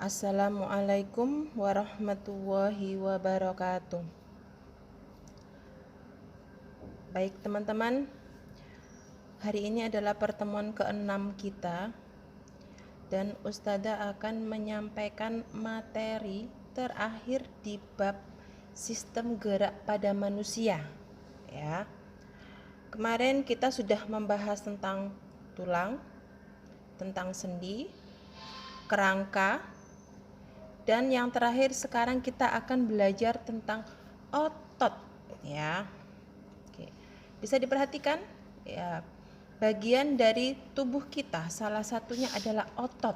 Assalamualaikum warahmatullahi wabarakatuh. Baik teman-teman, hari ini adalah pertemuan ke-6 kita dan Ustazah akan menyampaikan materi terakhir di bab sistem gerak pada manusia. Ya. Kemarin kita sudah membahas tentang tulang, tentang sendi, kerangka, dan yang terakhir sekarang kita akan belajar tentang otot, ya. Oke. Bisa diperhatikan, ya, bagian dari tubuh kita salah satunya adalah otot.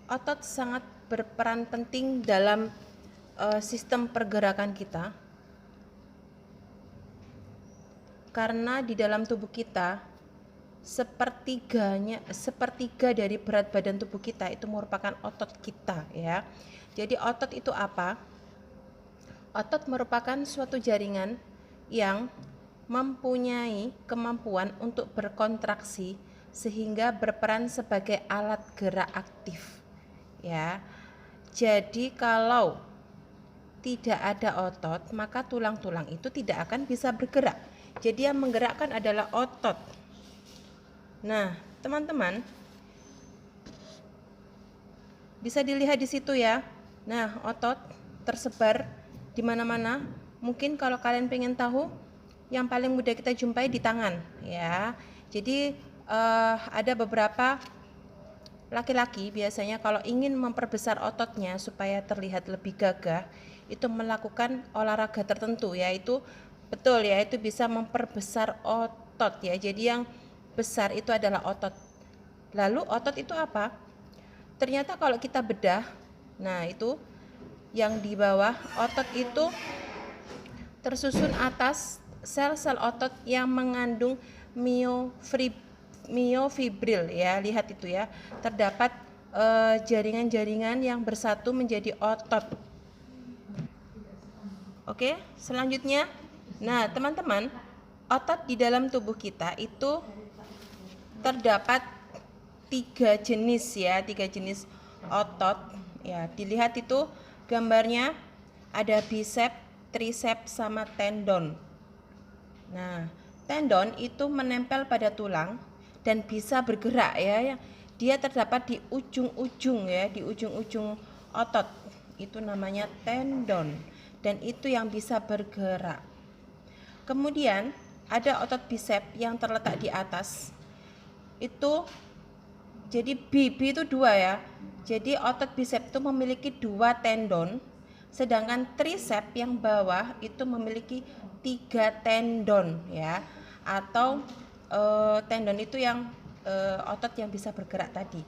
Otot sangat berperan penting dalam sistem pergerakan kita, karena di dalam tubuh kita sepertiga dari berat badan tubuh kita itu merupakan otot kita, ya. Jadi otot itu apa? Otot merupakan suatu jaringan yang mempunyai kemampuan untuk berkontraksi sehingga berperan sebagai alat gerak aktif, ya. Jadi kalau tidak ada otot, maka tulang-tulang itu tidak akan bisa bergerak. Jadi yang menggerakkan adalah otot. Nah, teman-teman, bisa dilihat di situ ya. Nah, otot tersebar di mana-mana. Mungkin kalau kalian pengen tahu, yang paling mudah kita jumpai di tangan, ya. Jadi ada beberapa laki-laki biasanya kalau ingin memperbesar ototnya supaya terlihat lebih gagah, itu melakukan olahraga tertentu, yaitu yaitu bisa memperbesar otot, ya. Jadi yang besar itu adalah otot. Lalu otot itu apa? Ternyata kalau kita bedah, nah itu yang di bawah otot itu tersusun atas sel-sel otot yang mengandung miofibril, ya. Lihat itu ya, terdapat jaringan-jaringan yang bersatu menjadi otot. Oke, selanjutnya, nah teman-teman, otot di dalam tubuh kita itu terdapat tiga jenis otot, ya. Dilihat itu gambarnya, ada bisep, trisep, sama tendon. Nah, tendon itu menempel pada tulang dan bisa bergerak, ya. Dia terdapat di ujung-ujung, ya, di ujung-ujung otot. Itu namanya tendon dan itu yang bisa bergerak. Kemudian ada otot bisep yang terletak di atas. Itu jadi bibi itu dua, ya. Jadi otot bisep itu memiliki dua tendon, sedangkan trisep yang bawah itu memiliki 3 tendon, ya. Atau tendon itu yang otot yang bisa bergerak tadi.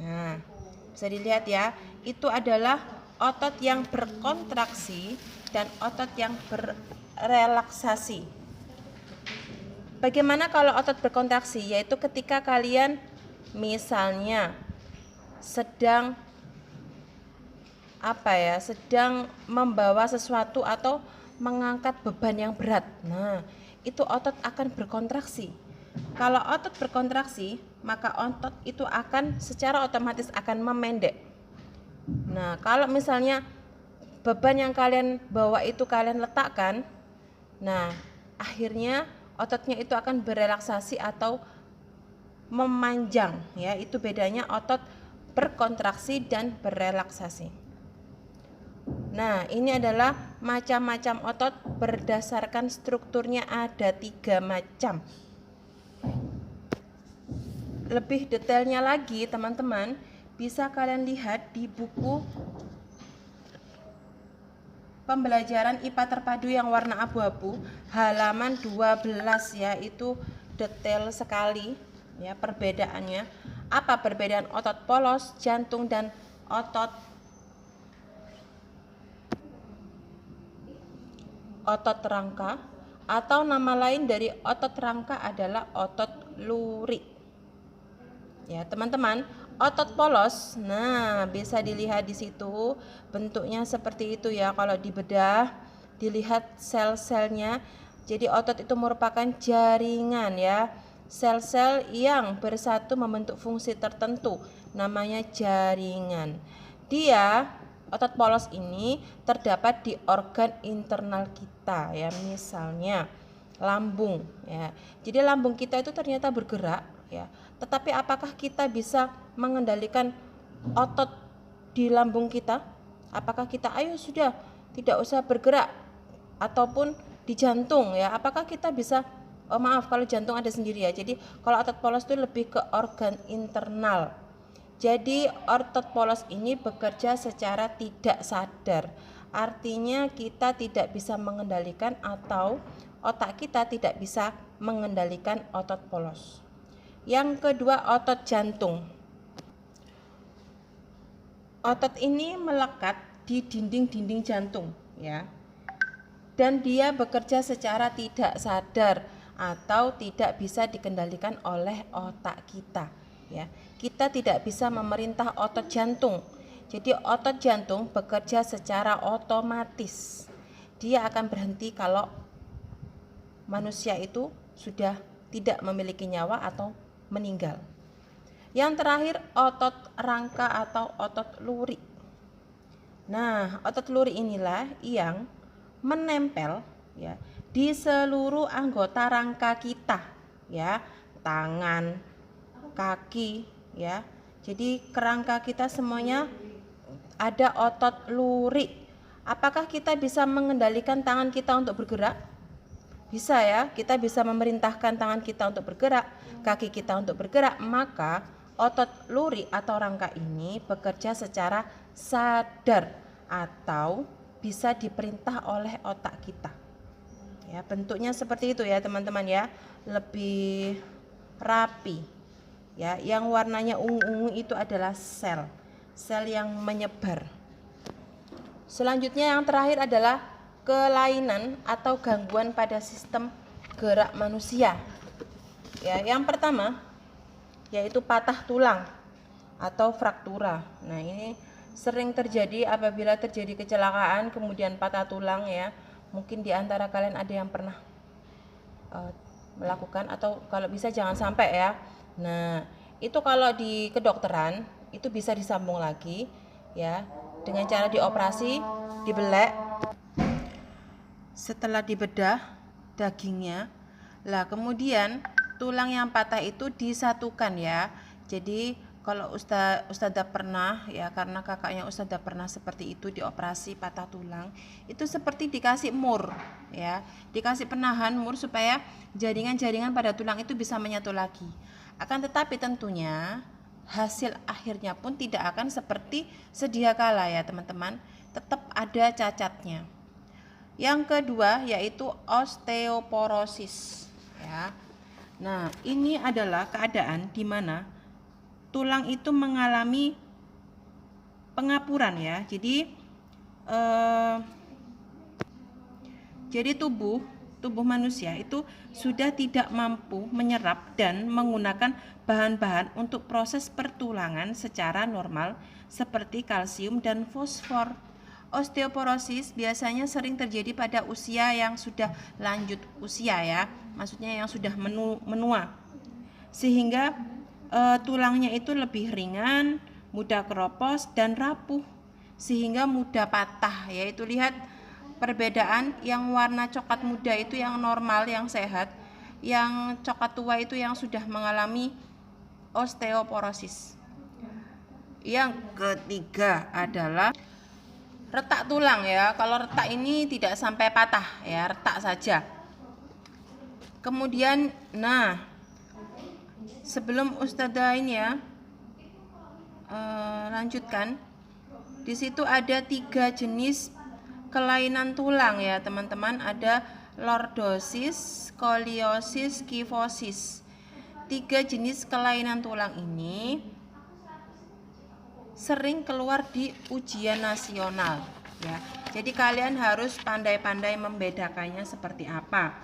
Nah, bisa dilihat ya, itu adalah otot yang berkontraksi dan otot yang berrelaksasi. Bagaimana kalau otot berkontraksi? Yaitu ketika kalian misalnya sedang sedang membawa sesuatu atau mengangkat beban yang berat. Nah, itu otot akan berkontraksi. Kalau otot berkontraksi, maka otot itu akan secara otomatis akan memendek. Nah, kalau misalnya beban yang kalian bawa itu kalian letakkan, nah akhirnya ototnya itu akan berelaksasi atau memanjang, ya. Itu bedanya otot berkontraksi dan berelaksasi. Nah, ini adalah macam-macam otot. Berdasarkan strukturnya ada 3 macam. Lebih detailnya lagi teman-teman, bisa kalian lihat di buku pembelajaran IPA terpadu yang warna abu-abu halaman 12, ya. Itu detail sekali, ya, perbedaannya. Apa perbedaan otot polos, jantung, dan otot rangka, atau nama lain dari otot rangka adalah otot lurik. Ya, teman-teman, otot polos, nah bisa dilihat di situ bentuknya seperti itu, ya. Kalau dibedah, dilihat sel-selnya. Jadi otot itu merupakan jaringan, ya. sel-sel yang bersatu membentuk fungsi tertentu, namanya jaringan. Otot polos ini terdapat di organ internal kita ya, misalnya lambung ya. Jadi lambung kita itu ternyata bergerak ya. Tetapi apakah kita bisa mengendalikan otot di lambung kita? Apakah kita ayo sudah tidak usah bergerak, ataupun di jantung ya, apakah kita bisa maaf kalau jantung ada sendiri ya. Jadi kalau otot polos itu lebih ke organ internal. Jadi otot polos ini bekerja secara tidak sadar. Artinya kita tidak bisa mengendalikan, atau otak kita tidak bisa mengendalikan otot polos. Yang kedua, otot jantung. Otot ini melekat di dinding-dinding jantung ya. Dan dia bekerja secara tidak sadar atau tidak bisa dikendalikan oleh otak kita ya. Kita tidak bisa memerintah otot jantung. Jadi otot jantung bekerja secara otomatis. Dia akan berhenti kalau manusia itu sudah tidak memiliki nyawa atau meninggal. Yang terakhir, otot rangka atau otot luri. Nah, otot luri inilah yang menempel ya di seluruh anggota rangka kita ya, tangan, kaki ya. Jadi kerangka kita semuanya ada otot luri. Apakah kita bisa mengendalikan tangan kita untuk bergerak? Bisa ya, kita bisa memerintahkan tangan kita untuk bergerak, kaki kita untuk bergerak. Maka otot luri atau rangka ini bekerja secara sadar atau bisa diperintah oleh otak kita. Ya, bentuknya seperti itu ya teman-teman ya, lebih rapi. Ya, yang warnanya ungu-ungu itu adalah sel yang menyebar. Selanjutnya yang terakhir adalah kelainan atau gangguan pada sistem gerak manusia. Ya, yang pertama yaitu patah tulang atau fraktura. Nah, ini sering terjadi apabila terjadi kecelakaan kemudian patah tulang ya. Mungkin di antara kalian ada yang pernah melakukan, atau kalau bisa jangan sampai ya. Nah, itu kalau di kedokteran itu bisa disambung lagi ya dengan cara dioperasi, dibelek. Setelah dibedah dagingnya, lah kemudian tulang yang patah itu disatukan ya. Jadi kalau Ustadzah pernah ya, karena kakaknya Ustadzah pernah seperti itu dioperasi patah tulang, itu seperti dikasih mur ya, dikasih penahan mur supaya jaringan-jaringan pada tulang itu bisa menyatu lagi. Akan tetapi tentunya hasil akhirnya pun tidak akan seperti sedia kala ya teman-teman, tetap ada cacatnya. Yang kedua yaitu osteoporosis ya. Nah, ini adalah keadaan di mana tulang itu mengalami pengapuran ya. Jadi tubuh manusia itu sudah tidak mampu menyerap dan menggunakan bahan-bahan untuk proses pertulangan secara normal seperti kalsium dan fosfor. Osteoporosis biasanya sering terjadi pada usia yang sudah lanjut usia ya, maksudnya yang sudah menua, sehingga tulangnya itu lebih ringan, mudah keropos dan rapuh, sehingga mudah patah. Yaitu lihat perbedaan, yang warna coklat muda itu yang normal, yang sehat, yang coklat tua itu yang sudah mengalami osteoporosis. Yang ketiga adalah retak tulang ya. Kalau retak ini tidak sampai patah ya, retak saja. Kemudian sebelum Ustadzah ini ya lanjutkan, di situ ada 3 jenis kelainan tulang ya teman-teman. Ada lordosis, skoliosis, kifosis. 3 jenis kelainan tulang ini sering keluar di ujian nasional ya. Jadi kalian harus pandai-pandai membedakannya seperti apa.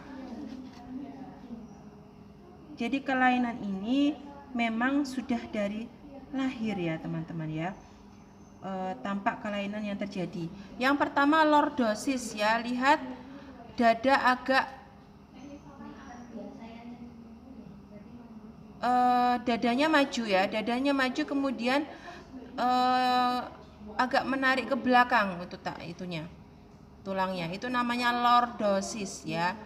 Jadi kelainan ini memang sudah dari lahir ya teman-teman ya. Tampak kelainan yang terjadi. Yang pertama lordosis ya, lihat dada agak dadanya maju ya, dadanya maju, kemudian agak menarik ke belakang itu itunya tulangnya, itu namanya lordosis ya.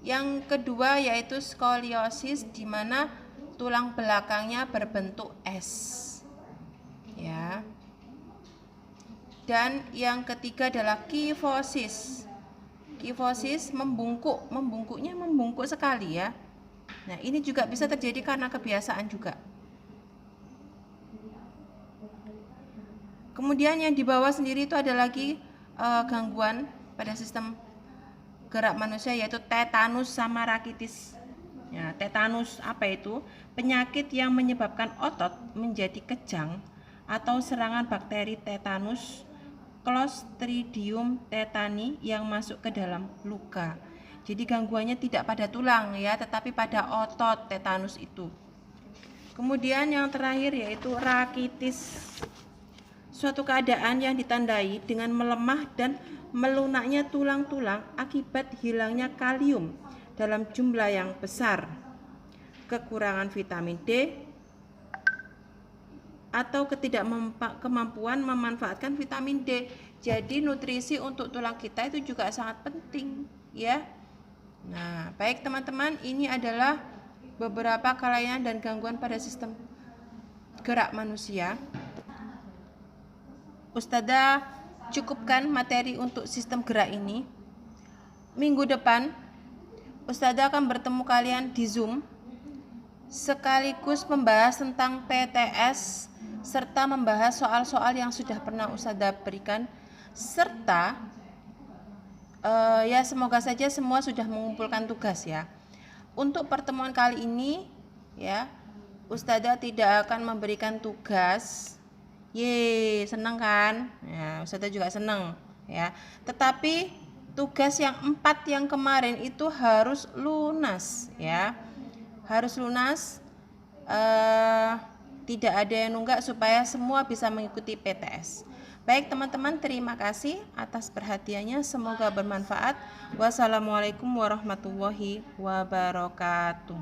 Yang kedua yaitu skoliosis, di mana tulang belakangnya berbentuk S ya. Dan yang ketiga adalah kifosis. Kifosis membungkuknya membungkuk sekali ya. Nah, ini juga bisa terjadi karena kebiasaan juga. Kemudian yang di bawah sendiri itu ada lagi gangguan pada sistem gerak manusia, yaitu tetanus sama rakitis. Ya, tetanus apa itu? Penyakit yang menyebabkan otot menjadi kejang atau serangan bakteri tetanus Clostridium tetani yang masuk ke dalam luka. Jadi gangguannya tidak pada tulang ya, tetapi pada otot tetanus itu. Kemudian yang terakhir yaitu rakitis. Suatu keadaan yang ditandai dengan melemah dan melunaknya tulang-tulang akibat hilangnya kalium dalam jumlah yang besar, kekurangan vitamin D, atau kemampuan memanfaatkan vitamin D. Jadi nutrisi untuk tulang kita itu juga sangat penting ya. Nah, baik teman-teman, ini adalah beberapa kelainan dan gangguan pada sistem gerak manusia. Ustadzah cukupkan materi untuk sistem gerak ini. Minggu depan Ustadzah akan bertemu kalian di Zoom, sekaligus membahas tentang PTS serta membahas soal-soal yang sudah pernah Ustadzah berikan, serta ya semoga saja semua sudah mengumpulkan tugas ya. Untuk pertemuan kali ini ya, Ustadzah tidak akan memberikan tugas. Seneng kan? Ya, Ustadzah juga seneng ya. Tetapi tugas yang 4 yang kemarin itu harus lunas ya. Harus lunas, tidak ada yang nunggak supaya semua bisa mengikuti PTS. Baik teman-teman, terima kasih atas perhatiannya, semoga bermanfaat. Wassalamualaikum warahmatullahi wabarakatuh.